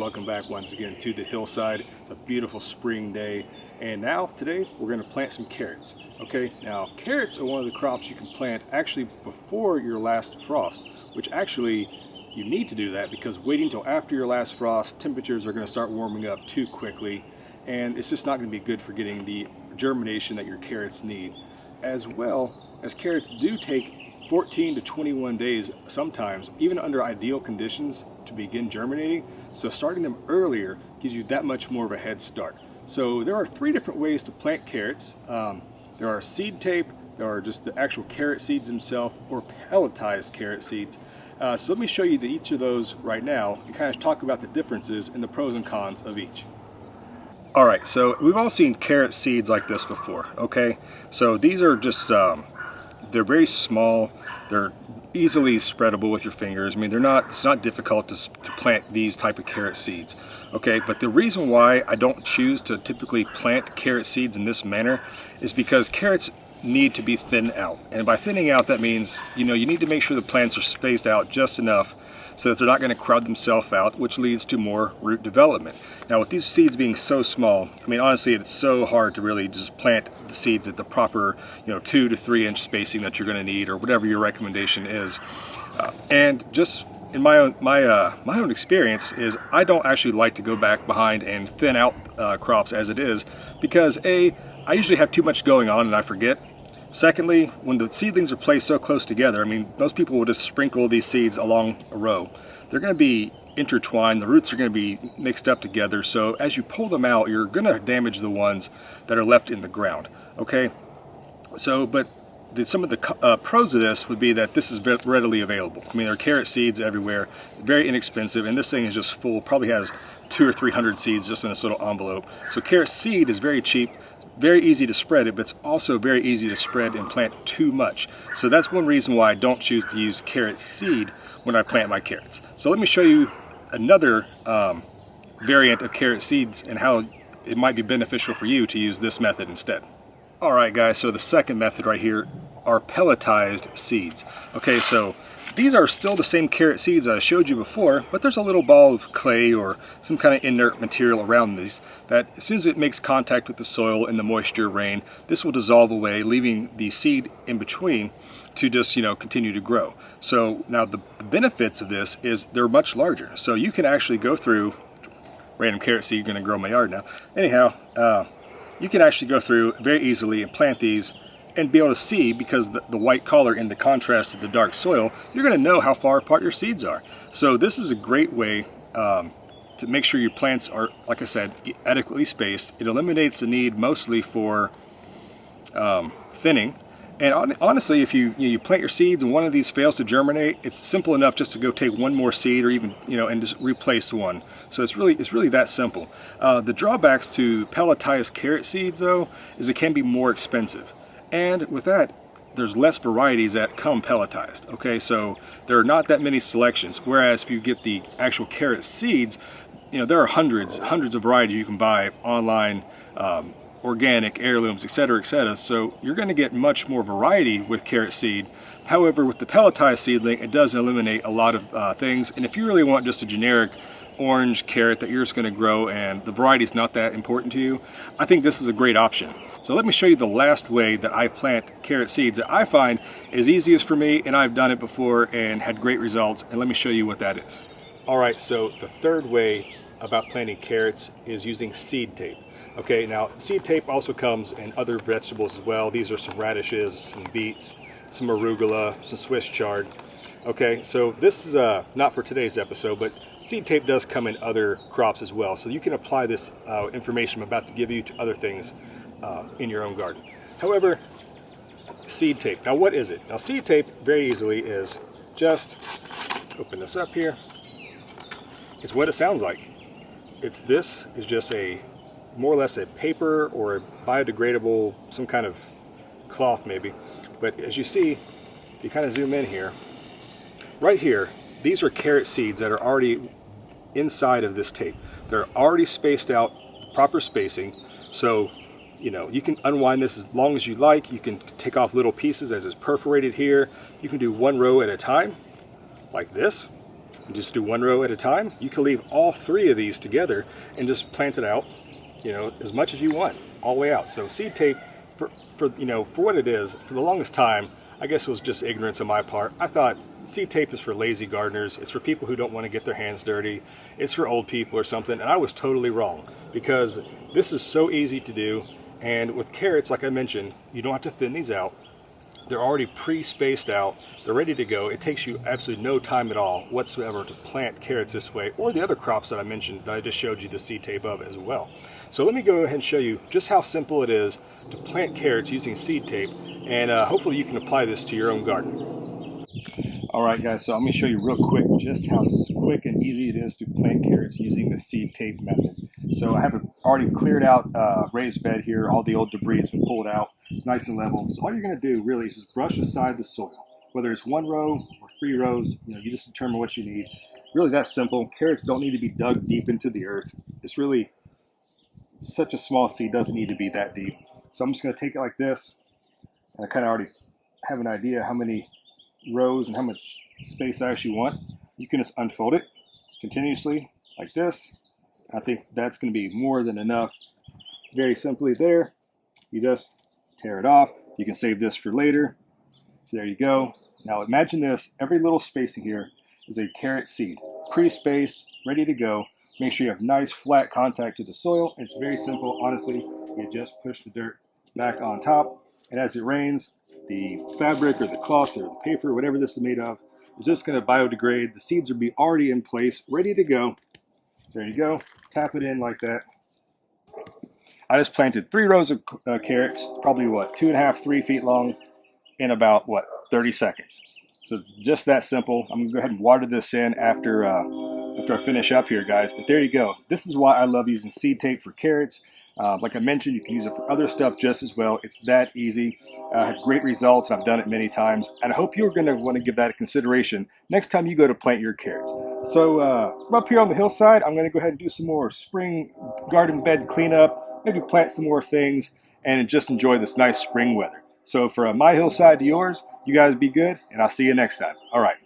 welcome back once again to the hillside. It's a beautiful spring day, and now today we're going to plant some carrots. Okay, now carrots are one of the crops you can plant actually before your last frost, which actually you need to do that because waiting until after your last frost, temperatures are going to start warming up too quickly, and it's just not going to be good for getting the germination that your carrots need. As well as carrots do take 14 to 21 days sometimes, even under ideal conditions, to begin germinating. So starting them earlier gives you that much more of a head start. So there are three different ways to plant carrots. There are seed tape, there are just the actual carrot seeds themselves, or pelletized carrot seeds. So let me show you each of those right now and kind of talk about the differences and the pros and cons of each. Alright, so we've all seen carrot seeds like this before, okay? So these are just they're very small, they're easily spreadable with your fingers. I mean, it's not difficult to plant these type of carrot seeds, okay? But the reason why I don't choose to typically plant carrot seeds in this manner is because carrots need to be thinned out. And by thinning out, that means, you need to make sure the plants are spaced out just enough so that they're not going to crowd themselves out, which leads to more root development. Now with these seeds being so small, I mean honestly it's so hard to really just plant the seeds at the proper 2 to 3 inch spacing that you're going to need, or whatever your recommendation is. And just in my own experience is I don't actually like to go back behind and thin out crops as it is, because I usually have too much going on and I forget. Secondly, when the seedlings are placed so close together, I mean, most people will just sprinkle these seeds along a row. They're going to be intertwined, the roots are going to be mixed up together, so as you pull them out, you're going to damage the ones that are left in the ground, okay? So, but some of the pros of this would be that this is readily available. I mean, there are carrot seeds everywhere, very inexpensive, and this thing is just full, probably has 200 or 300 seeds just in this little envelope. So carrot seed is very cheap, very easy to spread it, but it's also very easy to spread and plant too much. So that's one reason why I don't choose to use carrot seed when I plant my carrots. So let me show you another variant of carrot seeds and how it might be beneficial for you to use this method instead. Alright guys, so the second method right here are pelletized seeds. Okay, so these are still the same carrot seeds I showed you before, but there's a little ball of clay or some kind of inert material around these that as soon as it makes contact with the soil and the moisture, rain, this will dissolve away, leaving the seed in between to just continue to grow. So now the benefits of this is they're much larger. So you can actually go through, random carrot seed, going to grow in my yard now. Anyhow, you can actually go through very easily and plant these and be able to see, because the white color in the contrast to the dark soil, you're going to know how far apart your seeds are. So this is a great way to make sure your plants are, like I said, adequately spaced. It eliminates the need mostly for thinning. And honestly, if you plant your seeds and one of these fails to germinate, it's simple enough just to go take one more seed, or even and just replace one. So it's really that simple. The drawbacks to pelletized carrot seeds though is it can be more expensive. And with that, there's less varieties that come pelletized. Okay, so there are not that many selections. Whereas if you get the actual carrot seeds, there are hundreds of varieties you can buy online, organic, heirlooms, etc., etc. So you're going to get much more variety with carrot seed. However, with the pelletized seedling, it does eliminate a lot of things. And if you really want just a generic orange carrot that you're just going to grow and the variety is not that important to you, I think this is a great option. So let me show you the last way that I plant carrot seeds that I find is easiest for me, and I've done it before and had great results, and let me show you what that is. Alright, so the third way about planting carrots is using seed tape. Okay, now seed tape also comes in other vegetables as well. These are some radishes, some beets, some arugula, some Swiss chard. Okay, so this is not for today's episode, but seed tape does come in other crops as well. So you can apply this information I'm about to give you to other things in your own garden. However, seed tape. Now what is it? Now seed tape very easily is just, open this up here, it's what it sounds like. This is just more or less a paper or a biodegradable, some kind of cloth maybe. But as you see, if you kind of zoom in here, right here, these are carrot seeds that are already inside of this tape. They're already spaced out, proper spacing. So, you can unwind this as long as you like. You can take off little pieces as it's perforated here. You can do one row at a time, like this. and just do one row at a time. You can leave all 3 of these together and just plant it out, you know, as much as you want, all the way out. So seed tape, for what it is, for the longest time, I guess it was just ignorance on my part. I thought seed tape is for lazy gardeners. It's for people who don't want to get their hands dirty. It's for old people or something. And I was totally wrong, because this is so easy to do. And with carrots, like I mentioned, you don't have to thin these out. They're already pre-spaced out. They're ready to go. It takes you absolutely no time at all whatsoever to plant carrots this way, or the other crops that I mentioned that I just showed you the seed tape of as well. So let me go ahead and show you just how simple it is to plant carrots using seed tape, and hopefully you can apply this to your own garden. All right, guys, so I'm going to show you real quick just how quick and easy it is to plant carrots using the seed tape method. So I have already cleared out raised bed here. All the old debris has been pulled out. It's nice and level. So all you're going to do really is just brush aside the soil. Whether it's 1 row or 3 rows, you just determine what you need. Really that simple. Carrots don't need to be dug deep into the earth. It's really such a small seed, doesn't need to be that deep. So I'm just going to take it like this, and I kind of already have an idea how many rows and how much space I actually want. You can just unfold it continuously like this. I think that's going to be more than enough. Very simply there, you just tear it off. You can save this for later. So there you go. Now imagine this, every little spacing here is a carrot seed, pre-spaced, ready to go. Make sure you have nice flat contact to the soil. It's very simple, honestly. You just push the dirt back on top, and as it rains, the fabric or the cloth or the paper, whatever this is made of, is just going to biodegrade. The seeds will be already in place, ready to go. There you go. Tap it in like that. I just planted 3 rows of carrots, probably what, 2.5, 3 feet long, in about what, 30 seconds. So it's just that simple. I'm gonna go ahead and water this in after I finish up here, guys. But there you go. This is why I love using seed tape for carrots. Like I mentioned, you can use it for other stuff just as well. It's that easy. I had great results, and I've done it many times. And I hope you're going to want to give that a consideration next time you go to plant your carrots. So I'm up here on the hillside. I'm going to go ahead and do some more spring garden bed cleanup, maybe plant some more things, and just enjoy this nice spring weather. So from my hillside to yours, you guys be good, and I'll see you next time. All right.